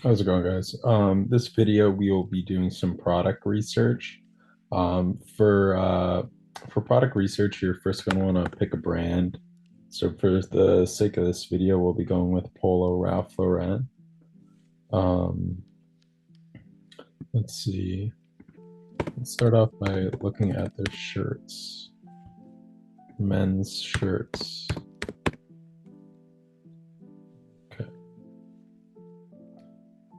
How's it going, guys? This video we will be doing some product research. For product research, you're first going to want to pick a brand. So for the sake of this video, we'll be going with Polo Ralph Lauren. Um, let's see. Let's start off by looking at their shirts. Men's shirts. Okay.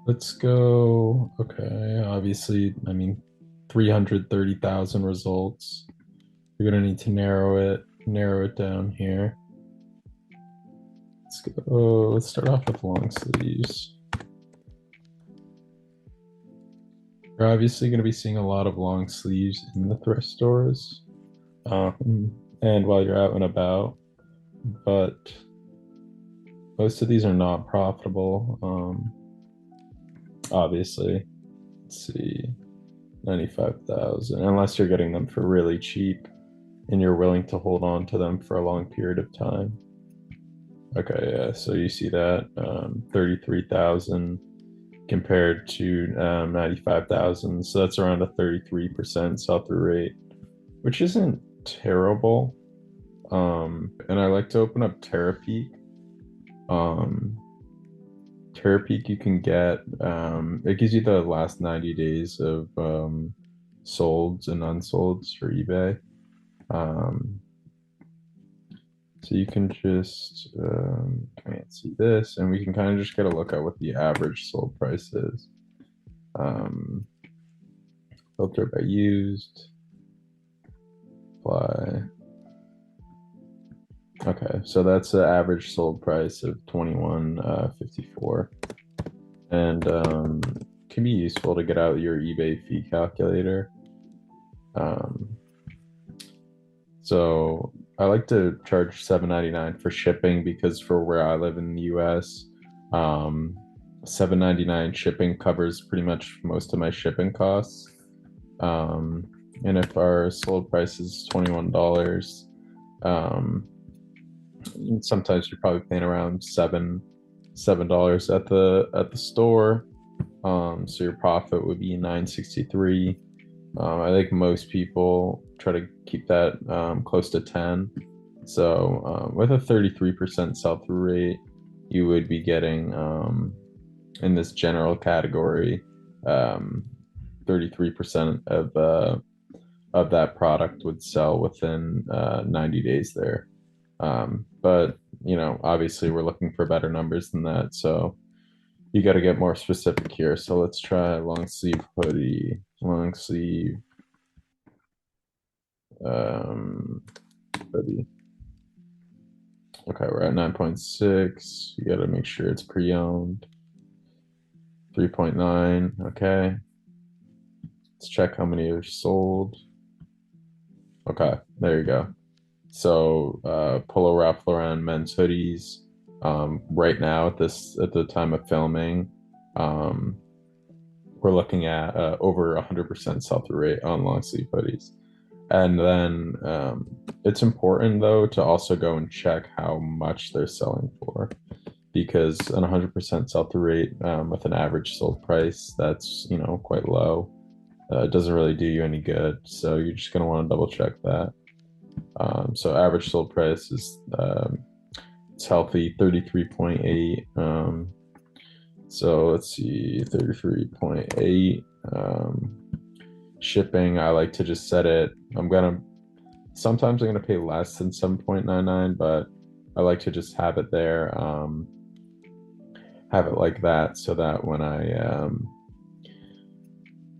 Let's go. Okay, obviously, 330,000 results. You're gonna need to narrow it down here. Let's go. Let's start off with long sleeves. You're obviously going to be seeing a lot of long sleeves in the thrift stores, and while you're out and about, but most of these are not profitable. Obviously, let's see, 95,000, unless you're getting them for really cheap and you're willing to hold on to them for a long period of time. Okay, yeah, so you see that 33,000 compared to 95,000. So that's around a 33% sell-through rate, which isn't terrible. And I like to open up Terapeak. Um, Terapeak you can get, it gives you the last 90 days of solds and unsolds for eBay. Um, So you can just can't see this, and we can kind of just get a look at what the average sold price is. Um, Filter by used, apply. Okay, so that's the average sold price of 21.54, and can be useful to get out your eBay fee calculator. Um, so I like to charge $7.99 for shipping because for where I live in the US, um, $7.99 shipping covers pretty much most of my shipping costs. Um, and if our sold price is $21, um, sometimes you're probably paying around $7 at the store. So your profit would be 963. I think most people try to keep that close to 10. So with a 33% sell-through rate, you would be getting in this general category, 33% of that product would sell within 90 days there. But obviously we're looking for better numbers than that. So you got to get more specific here. So let's try long sleeve hoodie, long sleeve hoodie. Okay, we're at 9.6. You got to make sure it's pre-owned. 3.9. Okay. Let's check how many are sold. Okay, there you go. So Polo Ralph Lauren men's hoodies. Right now at the time of filming, um, we're looking at over 100% sell-through rate on long sleeve hoodies. And then it's important though to also go and check how much they're selling for, because an 100% sell-through rate with an average sold price that's quite low. It doesn't really do you any good. So you're just gonna want to double check that. So average sold price is it's healthy, 33.8. So let's see, 33.8. Shipping, I like to just set it. Sometimes I'm gonna pay less than 7.99, but I like to just have it there, have it like that, so that when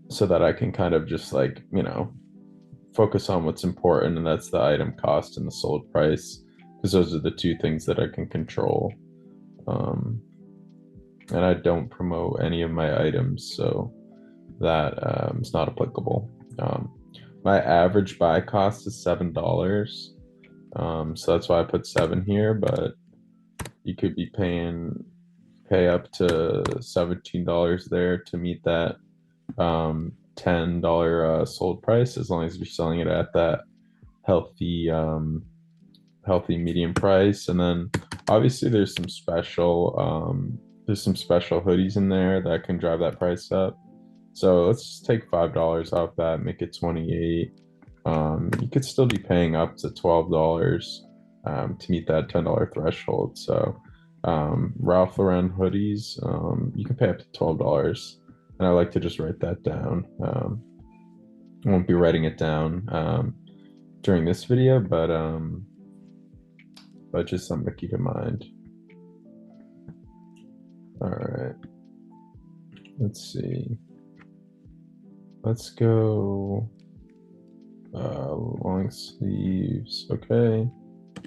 so that I can kind of just like focus on what's important, and that's the item cost and the sold price, because those are the two things that I can control. Um, and I don't promote any of my items, so that is not applicable. My average buy cost is $7, so that's why I put 7 here. But you could be pay up to $17 there to meet that $10 sold price, as long as you're selling it at that healthy healthy medium price. And then obviously there's some special There's some special hoodies in there that can drive that price up. So let's just take $5 off that, make it 28. You could still be paying up to $12 to meet that $10 threshold. So Ralph Lauren hoodies, you can pay up to $12. And I like to just write that down. I won't be writing it down during this video, but just something to keep in mind. All right, let's see. Let's go long sleeves. Okay,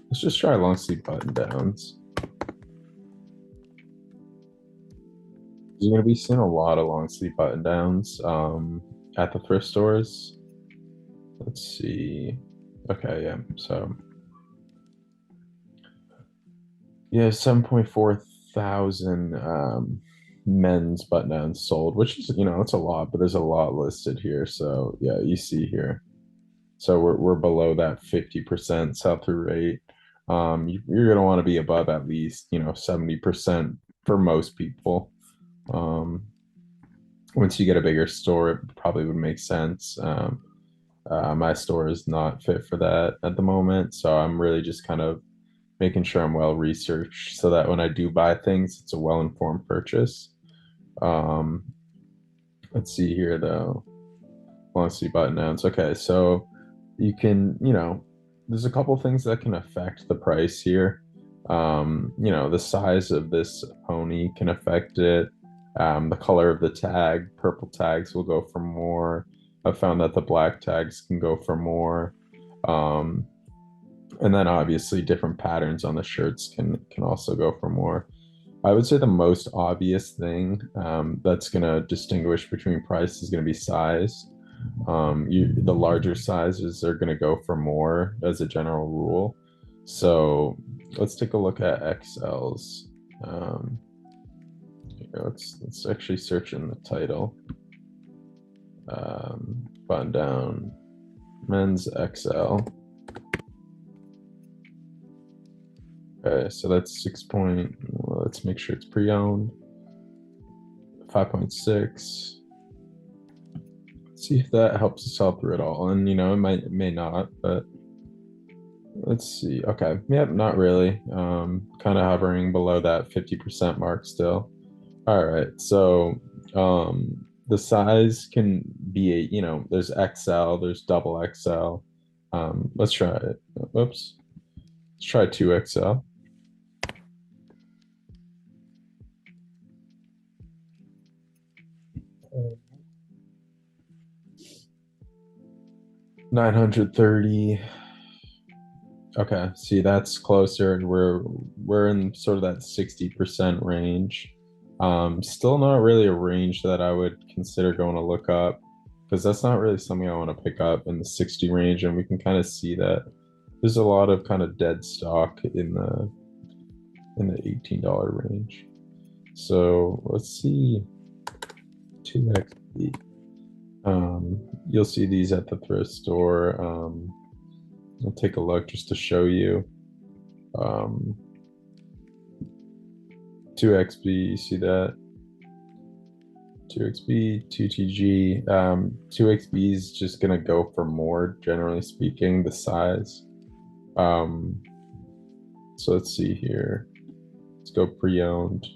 let's just try long sleeve button downs. You're gonna be seeing a lot of long sleeve button downs at the thrift stores. Let's see. Okay, yeah. So yeah, 7.4 thousand men's button downs sold, which is, it's a lot, but there's a lot listed here. So yeah, you see here. So we're below that 50% sell-through rate. You're gonna want to be above at least, 70% for most people. Once you get a bigger store, it probably would make sense. My store is not fit for that at the moment, so I'm really just kind of making sure I'm well researched so that when I do buy things, it's a well-informed purchase. Um, let's see here though. Long sleeve button downs. Okay, so you can, there's a couple things that can affect the price here. The size of this pony can affect it. The color of the tag, purple tags will go for more. I've found that the black tags can go for more. Um, and then obviously different patterns on the shirts can also go for more. I would say the most obvious thing that's going to distinguish between price is going to be size. The larger sizes are going to go for more as a general rule. So let's take a look at XLs. Let's actually search in the title. Button down men's XL. Okay, so that's 6 point. Well, let's make sure it's pre-owned. 5.6. See if that helps us sell through it all. And it may not, but let's see. Okay. Yep, not really. Kind of hovering below that 50% mark still. All right. So the size can be there's XL, there's double XL. Let's try it. Whoops. Let's try 2XL. $930. Okay, see that's closer. We're in sort of that 60% range. Still not really a range that I would consider going to look up because that's not really something I want to pick up in the 60 range, and we can kind of see that there's a lot of kind of dead stock in the $18 range. So let's see 2XP. You'll see these at the thrift store. I'll take a look just to show you. 2XB, you see that? 2XB, 2TG. 2XB is just gonna go for more, generally speaking, the size. So let's see here. Let's go pre-owned,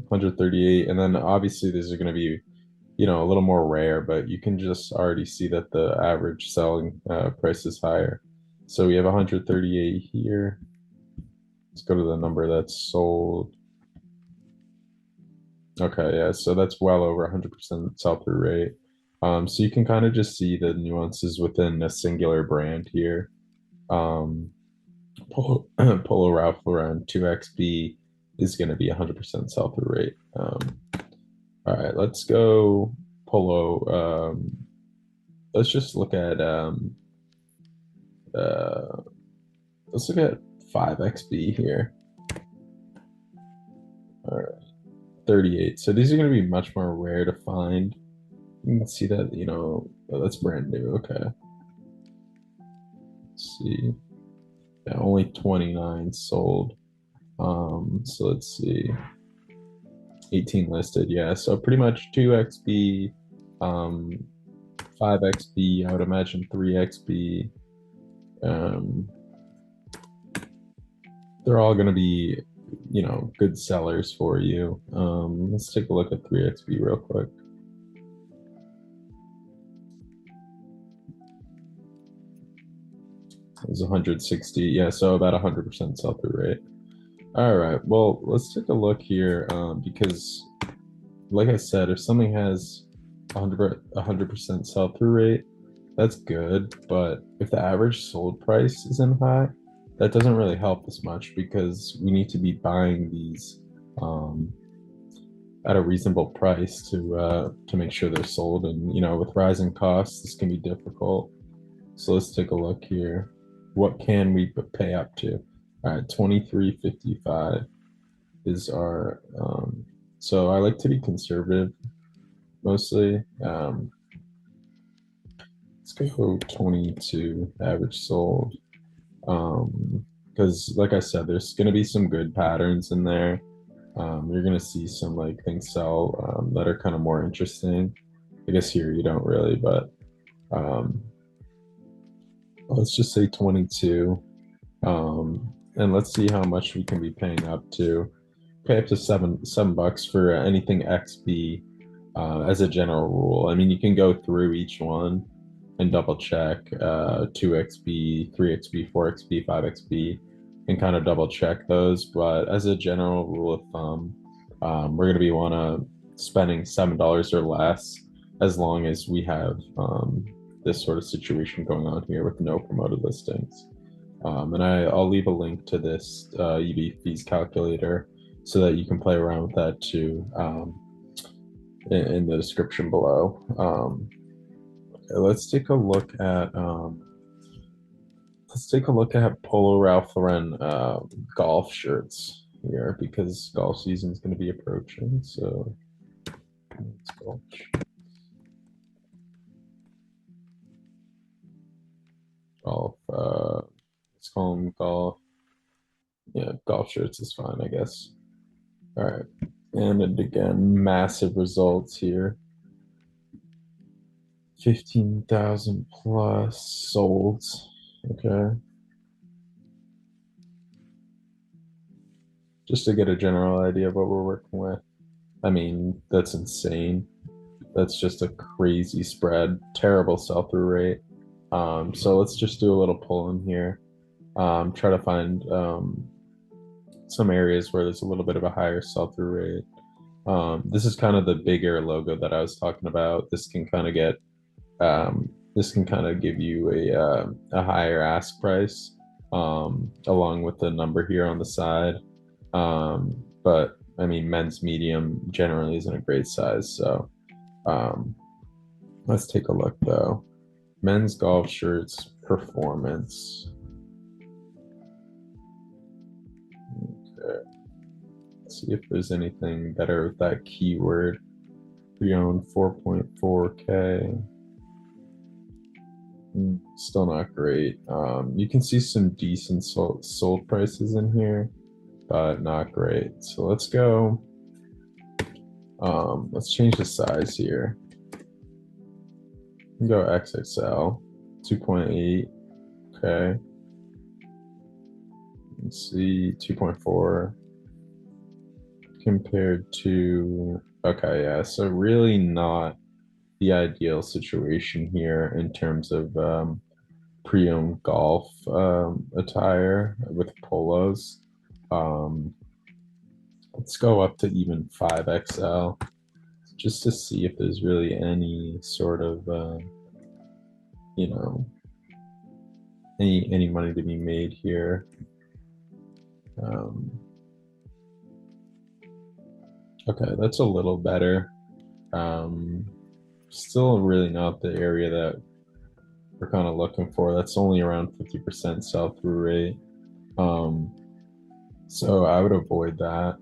138, and then obviously these are gonna be, a little more rare, but you can just already see that the average selling price is higher. So we have 138 here. Let's go to the number that's sold. Okay, yeah, so that's well over 100% sell-through rate. So you can kind of just see the nuances within a singular brand here. Polo Ralph Lauren 2XB is going to be 100% sell-through rate. All right, let's go Polo. Let's just look at uh, let's look at 5XB here. All right, 38. So these are going to be much more rare to find. You can see that, that's brand new. Okay. Let's see. Yeah, only 29 sold. So let's see. 18 listed, yeah. So pretty much 2xb, 5xb, I would imagine 3xb. Um, they're all going to be, good sellers for you. Let's take a look at 3xb real quick. It was 160, yeah, so about 100% sell-through rate. All right, well, let's take a look here, because like I said, if something has 100% sell-through rate, that's good. But if the average sold price isn't high, that doesn't really help us much because we need to be buying these um, at a reasonable price to make sure they're sold. And with rising costs, this can be difficult. So let's take a look here. What can we pay up to? All right, 23.55 is our. So I like to be conservative mostly. Let's go 22 average sold. Because like I said, there's going to be some good patterns in there. You're going to see some like things sell that are kind of more interesting. I guess here you don't really, but um, let's just say 22. And let's see how much we can be paying up to. Pay up to seven bucks for anything XB as a general rule. I mean, you can go through each one and double check 2xb, 3xb, 4xb, 5xb, and kind of double check those. But as a general rule of thumb, we're going to be want to spending $7 or less as long as we have this sort of situation going on here with no promoted listings. And I'll leave a link to this EV fees calculator so that you can play around with that too in the description below. Let's take a look at Polo Ralph Lauren golf shirts here because golf season is going to be approaching. So let's go. Golf. Let's call them golf. Yeah, golf shirts is fine, I guess. All right, and again, massive results here. 15,000 plus sold. Okay. Just to get a general idea of what we're working with. I mean, that's insane. That's just a crazy spread, terrible sell-through rate. So let's just do a little pull in here. Try to find some areas where there's a little bit of a higher sell-through rate. This is kind of the bigger logo that I was talking about. This can kind of give you a higher ask price along with the number here on the side. But I mean, men's medium generally isn't a great size. So um, let's take a look though. Men's golf shirts performance. Okay. Let's see if there's anything better with that keyword. Pre-owned 4.4K. Still not great. You can see some decent sold prices in here, but not great. So let's go. Let's change the size here. Go XXL, 2.8. Okay. Let's see, 2.4 compared to. Okay, yeah. So really not the ideal situation here in terms of pre-owned golf attire with polos. Um, let's go up to even 5XL just to see if there's really any sort of, you know, any money to be made here. Okay, that's a little better. Still really not the area that we're kind of looking for. That's only around 50% sell-through rate. So I would avoid that.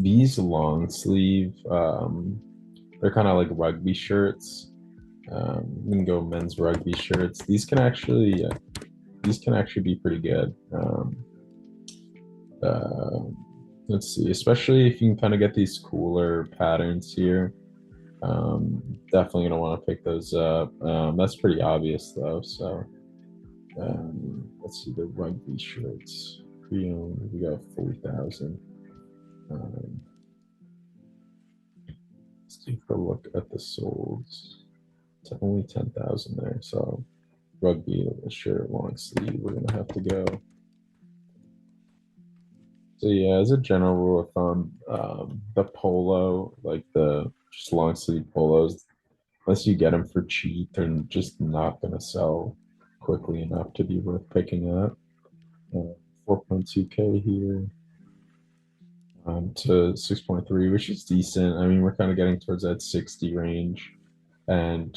These long sleeve, they're kind of like rugby shirts. You can go men's rugby shirts. These can actually be pretty good. Uh, Let's see, especially if you can kind of get these cooler patterns here. Definitely gonna want to pick those up. That's pretty obvious though. So let's see the rugby shirts. We got 4,000. Um, let's take a look at the solds. It's only 10,000 there. So rugby shirt long sleeve, we're gonna have to go. So yeah, as a general rule of thumb, the polo, like the just long sleeve polos, unless you get them for cheap, they're just not going to sell quickly enough to be worth picking up. 4.2K here to 6.3, which is decent. I mean, we're kind of getting towards that 60 range. And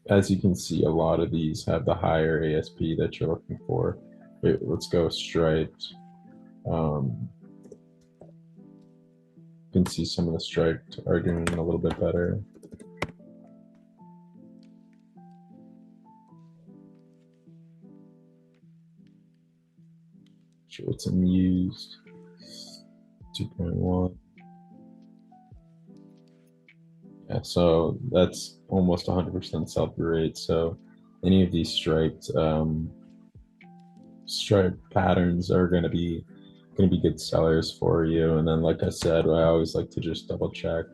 as you can see, a lot of these have the higher ASP that you're looking for. Let's go striped. Um, you can see some of the striped are doing a little bit better. Shorts and used 2.1. Yeah, so that's almost 100% sell-through rate. So any of these striped patterns are going to be good sellers for you. And then, like I said, I always like to just double check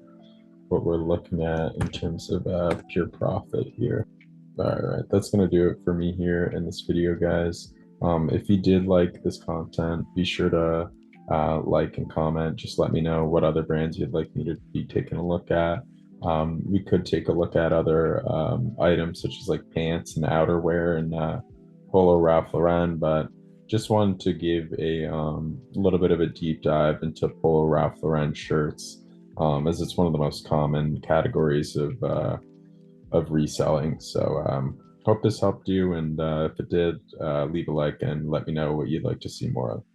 what we're looking at in terms of pure profit here. All right, that's going to do it for me here in this video, guys. If you did like this content, be sure to like and comment. Just let me know what other brands you'd like me to be taking a look at. We could take a look at other items such as like pants and outerwear and Polo Ralph Lauren, but just wanted to give a little bit of a deep dive into Polo Ralph Lauren shirts, as it's one of the most common categories of reselling. So hope this helped you, and if it did, leave a like and let me know what you'd like to see more of.